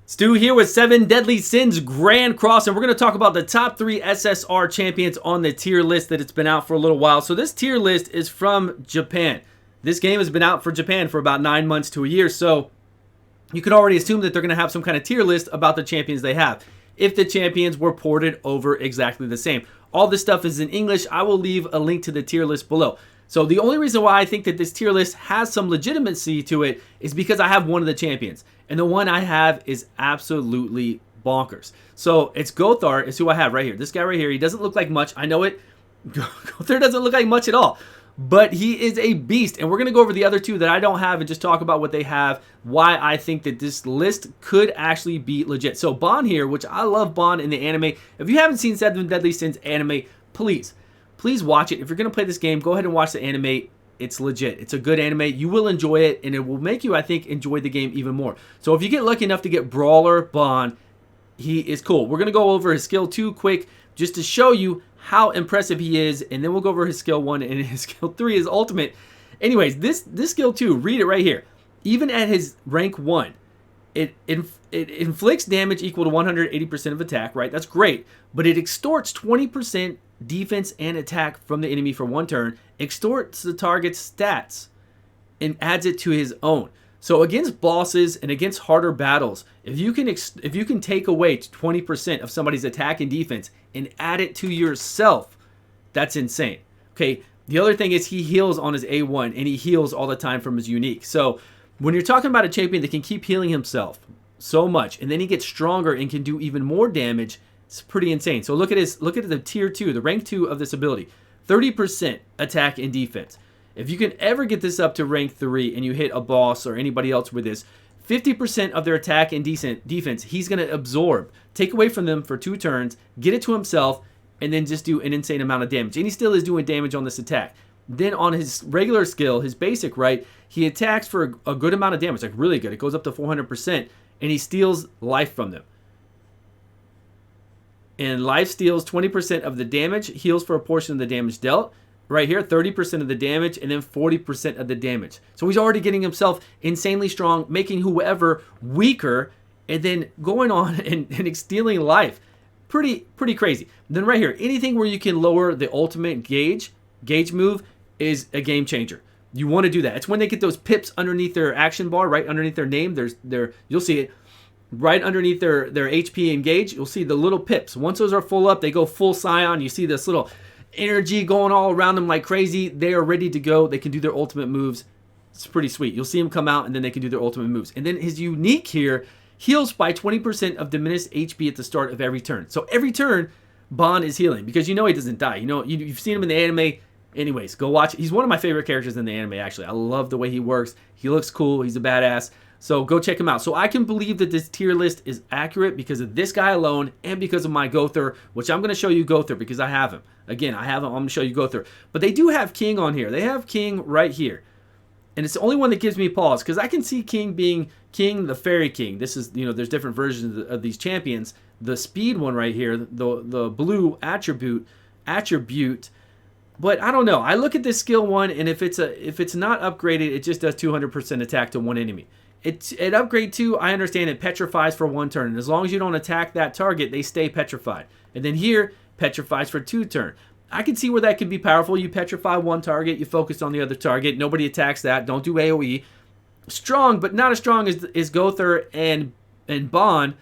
Stu here with 7 Deadly Sins Grand Cross, and we're going to talk about the top 3 SSR champions on the tier list that it's been out for a little while. So this tier list is from Japan. This game has been out for Japan for about 9 months to a year, so you could already assume that they're going to have some kind of tier list about the champions they have, if the champions were ported over exactly the same. All this stuff is in English. I will leave a link to the tier list below. So the only reason why I think that this tier list has some legitimacy to it is because I have one of the champions. And the one I have is absolutely bonkers. So it's Gothar is who I have right here. This guy right here, he doesn't look like much. I know it. Gothar doesn't look like much at all. But he is a beast. And we're going to go over the other two that I don't have and just talk about what they have, why I think that this list could actually be legit. So Bond here, which I love Bond in the anime. If you haven't seen 7 Deadly Sins anime, please watch it. If you're going to play this game, go ahead and watch the anime. It's legit. It's a good anime. You will enjoy it, and it will make you, I think, enjoy the game even more. So if you get lucky enough to get Brawler Bond, he is cool. We're going to go over his skill 2 quick just to show you how impressive he is, and then we'll go over his skill 1 and his skill 3, his ultimate. Anyways, this skill 2, read it right here. Even at his rank 1, it inflicts damage equal to 180% of attack, right? That's great, but it extorts 20% defense and attack from the enemy for 1 turn, extorts the target's stats, and adds it to his own. So against bosses and against harder battles, if you can take away 20% of somebody's attack and defense and add it to yourself, that's insane. Okay, the other thing is he heals on his A1, and he heals all the time from his unique. So when you're talking about a champion that can keep healing himself so much, and then he gets stronger and can do even more damage, it's pretty insane. So look at the tier 2, the rank 2 of this ability. 30% attack and defense. If you can ever get this up to rank 3 and you hit a boss or anybody else with this, 50% of their attack and defense he's going to absorb, take away from them for 2 turns, get it to himself, and then just do an insane amount of damage. And he still is doing damage on this attack. Then on his regular skill, his basic, right, he attacks for a good amount of damage, like really good. It goes up to 400%, and he steals life from them. And life steals 20% of the damage, heals for a portion of the damage dealt. Right here, 30% of the damage, and then 40% of the damage. So he's already getting himself insanely strong, making whoever weaker, and then going on and stealing life. Pretty crazy. Then right here, anything where you can lower the ultimate gauge move is a game changer. You want to do that. It's when they get those pips underneath their action bar, right underneath their name. You'll see it. Right underneath their HP and gauge, you'll see the little pips. Once those are full up, they go full Scion. You see this little energy going all around them like crazy. They are ready to go. They can do their ultimate moves. It's pretty sweet. You'll see them come out, and then they can do their ultimate moves. And then his unique here heals by 20% of diminished HP at the start of every turn. So every turn, Bond is healing because you know he doesn't die. You know, you've seen him in the anime. Anyways, go watch it. He's one of my favorite characters in the anime, actually. I love the way he works. He looks cool. He's a badass. So go check him out. So I can believe that this tier list is accurate because of this guy alone and because of my Gothar, which I'm going to show you Gothar because I have him. Again, I have him. I'm going to show you Gothar. But they do have King on here. They have King right here. And it's the only one that gives me pause because I can see King being King, the Fairy King. This is, there's different versions of these champions. The speed one right here, the blue attribute. But I don't know. I look at this skill 1, and if it's not upgraded, it just does 200% attack to one enemy. At upgrade 2, I understand it petrifies for 1 turn. And as long as you don't attack that target, they stay petrified. And then here, petrifies for 2 turn. I can see where that could be powerful. You petrify 1 target, you focus on the other target. Nobody attacks that. Don't do AoE. Strong, but not as strong as Gothar and Bond,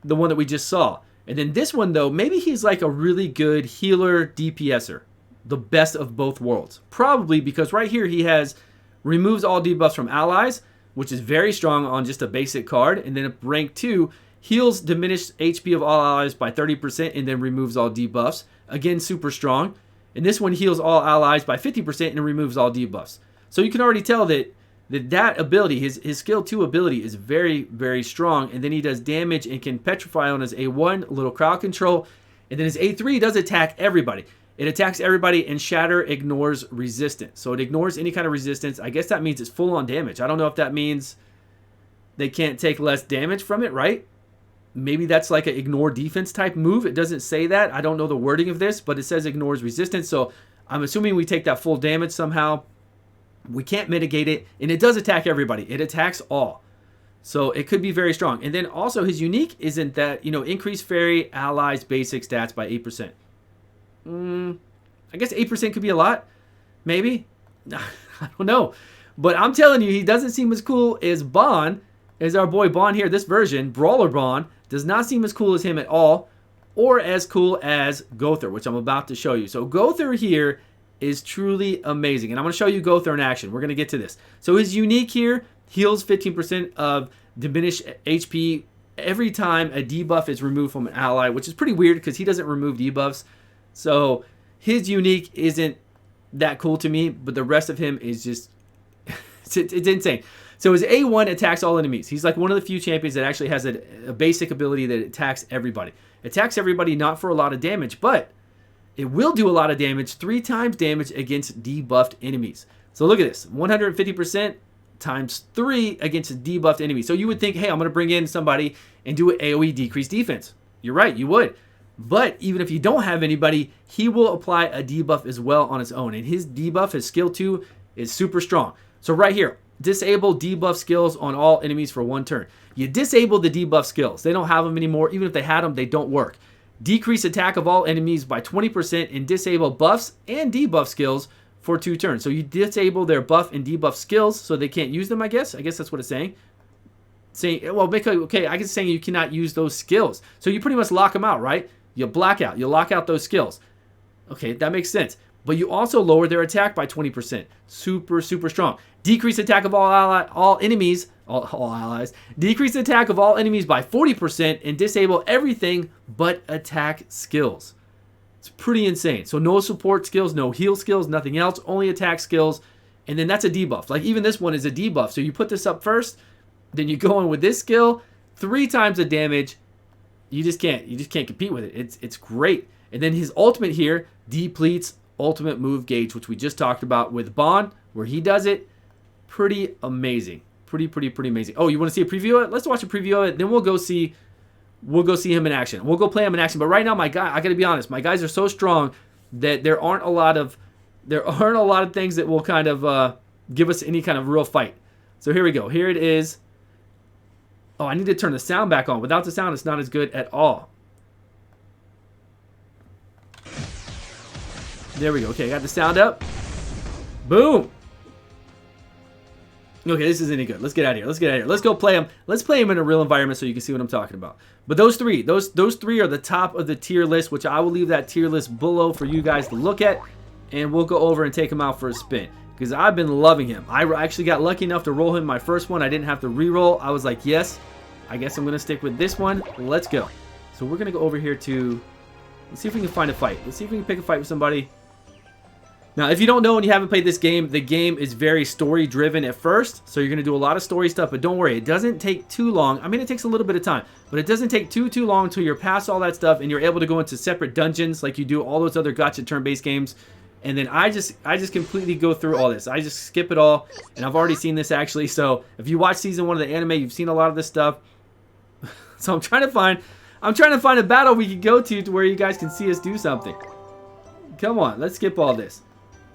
the one that we just saw. And then this one, though, maybe he's like a really good healer DPSer. The best of both worlds. Probably because right here he has removes all debuffs from allies, which is very strong on just a basic card. And then rank 2, heals diminished HP of all allies by 30% and then removes all debuffs. Again, super strong. And this one heals all allies by 50% and removes all debuffs. So you can already tell that ability, his skill 2 ability is very, very strong. And then he does damage and can petrify on his A1, little crowd control. And then his A3 does attack everybody. It attacks everybody, and Shatter ignores resistance. So it ignores any kind of resistance. I guess that means it's full on damage. I don't know if that means they can't take less damage from it, right? Maybe that's like an ignore defense type move. It doesn't say that. I don't know the wording of this, but it says ignores resistance. So I'm assuming we take that full damage somehow. We can't mitigate it, and it does attack everybody. It attacks all. So it could be very strong. And then also his unique isn't that, you know, increase fairy allies basic stats by 8%. I guess 8% could be a lot. Maybe. I don't know. But I'm telling you, he doesn't seem as cool as Bond, as our boy Bond here. This version, Brawler Bond, does not seem as cool as him at all, or as cool as Gowther, which I'm about to show you. So Gowther here is truly amazing. And I'm going to show you Gowther in action. We're going to get to this. So his unique here heals 15% of diminished HP every time a debuff is removed from an ally, which is pretty weird because he doesn't remove debuffs. So his unique isn't that cool to me, but the rest of him is just, it's insane. So his A1 attacks all enemies. He's like one of the few champions that actually has a basic ability that attacks everybody. Attacks everybody not for a lot of damage, but it will do a lot of damage, 3 times damage against debuffed enemies. So look at this, 150% times 3 against debuffed enemies. So you would think, hey, I'm going to bring in somebody and do an AoE decreased defense. You're right, you would. But even if you don't have anybody, he will apply a debuff as well on his own. And his debuff, his skill 2, is super strong. So right here, disable debuff skills on all enemies for 1 turn. You disable the debuff skills. They don't have them anymore. Even if they had them, they don't work. Decrease attack of all enemies by 20% and disable buffs and debuff skills for 2 turns. So you disable their buff and debuff skills so they can't use them, I guess. I guess that's what it's saying. Well, okay, I guess it's saying you cannot use those skills. So you pretty much lock them out, right? You black out. You lock out those skills. Okay, that makes sense. But you also lower their attack by 20%. Super, super strong. Decrease attack of all enemies, all allies. Decrease attack of all enemies by 40% and disable everything but attack skills. It's pretty insane. So no support skills, no heal skills, nothing else, only attack skills. And then that's a debuff. Like even this one is a debuff. So you put this up first, then you go in with this skill, 3 times the damage. You just can't compete with it. It's great. And then his ultimate here depletes ultimate move gauge, which we just talked about with Bond, where he does it. Pretty amazing. Pretty amazing. Oh, you want to see a preview of it? Let's watch a preview of it. Then we'll go see him in action. We'll go play him in action. But right now, I got to be honest, my guys are so strong that there aren't a lot of things that will kind of give us any kind of real fight. So here we go. Here it is. Oh, I need to turn the sound back on. Without the sound, it's not as good at all. There we go. Okay, I got the sound up. Boom. Okay, this isn't any good. Let's get out of here. Let's go play him. Let's play him in a real environment so you can see what I'm talking about. But those three are the top of the tier list, which I will leave that tier list below for you guys to look at. And we'll go over and take him out for a spin, because I've been loving him. I actually got lucky enough to roll him my first one. I didn't have to re-roll. I was like, yes, I guess I'm going to stick with this one. Let's go. So we're going to go over here to, let's see if we can find a fight. Let's see if we can pick a fight with somebody. Now, if you don't know and you haven't played this game, the game is very story-driven at first. So you're going to do a lot of story stuff, but don't worry. It doesn't take too long. I mean, it takes a little bit of time, but it doesn't take too long until you're past all that stuff and you're able to go into separate dungeons like you do all those other gacha turn-based games. And then I just completely go through all this. I just skip it all, and I've already seen this actually. So if you watch season 1 of the anime, you've seen a lot of this stuff. So I'm trying to find a battle we can go to where you guys can see us do something. Come on, let's skip all this.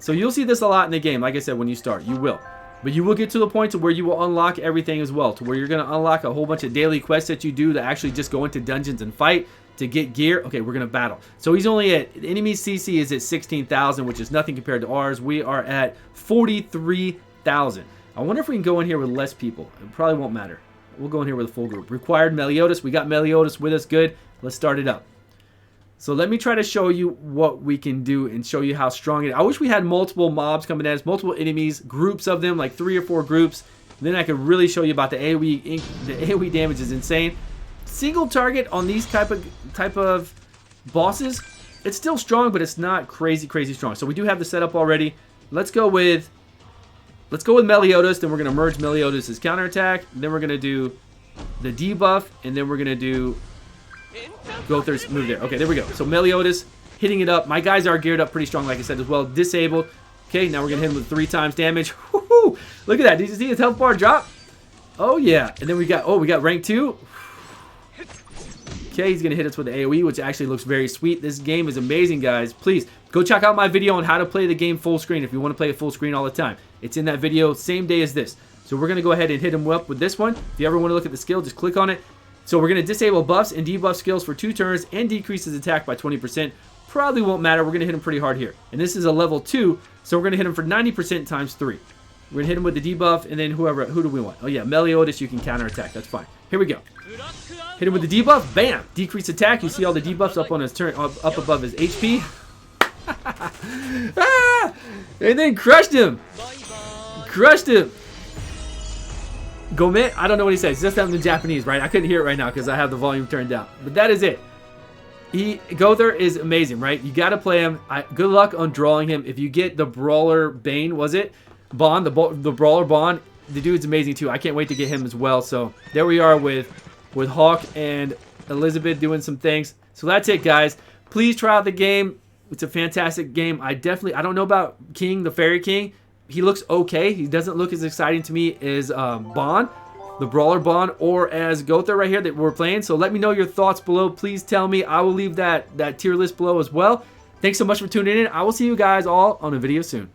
So you'll see this a lot in the game. Like I said, when you start, you will. But you will get to the point to where you will unlock everything as well, to where you're going to unlock a whole bunch of daily quests that you do to actually just go into dungeons and fight to get gear. Okay, we're going to battle. So he's only at, enemy CC is at 16,000, which is nothing compared to ours. We are at 43,000. I wonder if we can go in here with less people. It probably won't matter. We'll go in here with a full group. Required Meliodas. We got Meliodas with us. Good. Let's start it up. So let me try to show you what we can do and show you how strong it is. I wish we had multiple mobs coming at us, multiple enemies, groups of them, like 3 or 4 groups. Then I could really show you about the AoE. The AoE damage is insane. Single target on these type of bosses, it's still strong, but it's not crazy strong. So we do have the setup already. Let's go with Meliodas. Then we're gonna merge Meliodas' counterattack. Then we're gonna do the debuff, and then we're gonna do Gowther's move there. Okay, there we go. So Meliodas hitting it up. My guys are geared up pretty strong, like I said as well. Disabled. Okay, now we're gonna hit him with 3 times damage. Woohoo! Look at that. Did you see his health bar drop? Oh yeah. And then we got rank 2. Okay, he's gonna hit us with the AoE, which actually looks very sweet. This game is amazing, guys. Please go check out my video on how to play the game full screen if you want to play it full screen all the time. It's in that video, same day as this. So we're going to go ahead and hit him up with this one. If you ever want to look at the skill, just click on it. So we're going to disable buffs and debuff skills for 2 turns and decrease his attack by 20%. Probably won't matter. We're going to hit him pretty hard here. And this is a level 2, so we're going to hit him for 90% times 3. We're going to hit him with the debuff, and then who do we want? Oh yeah, Meliodas, you can counterattack. That's fine. Here we go. Hit him with the debuff. Bam! Decrease attack. You see all the debuffs up on his turn, up above his HP. Ah! And then crushed him. Crushed him. Gomet, I don't know what he says. It's just that in Japanese, right? I couldn't hear it right now because I have the volume turned down. But that is it. Gother is amazing, right? You got to play him. Good luck on drawing him. If you get the Brawler Bane, was it? Bond, the Brawler Bond, the dude's amazing too. I can't wait to get him as well. So there we are with Hawk and Elizabeth doing some things. So that's it, guys. Please try out the game. It's a fantastic game. I don't know about King, the Fairy King. He looks okay. He doesn't look as exciting to me as Bond, the Brawler Bond, or as Gotha right here that we're playing. So let me know your thoughts below. Please tell me. I will leave that tier list below as well. Thanks so much for tuning in. I will see you guys all on a video soon.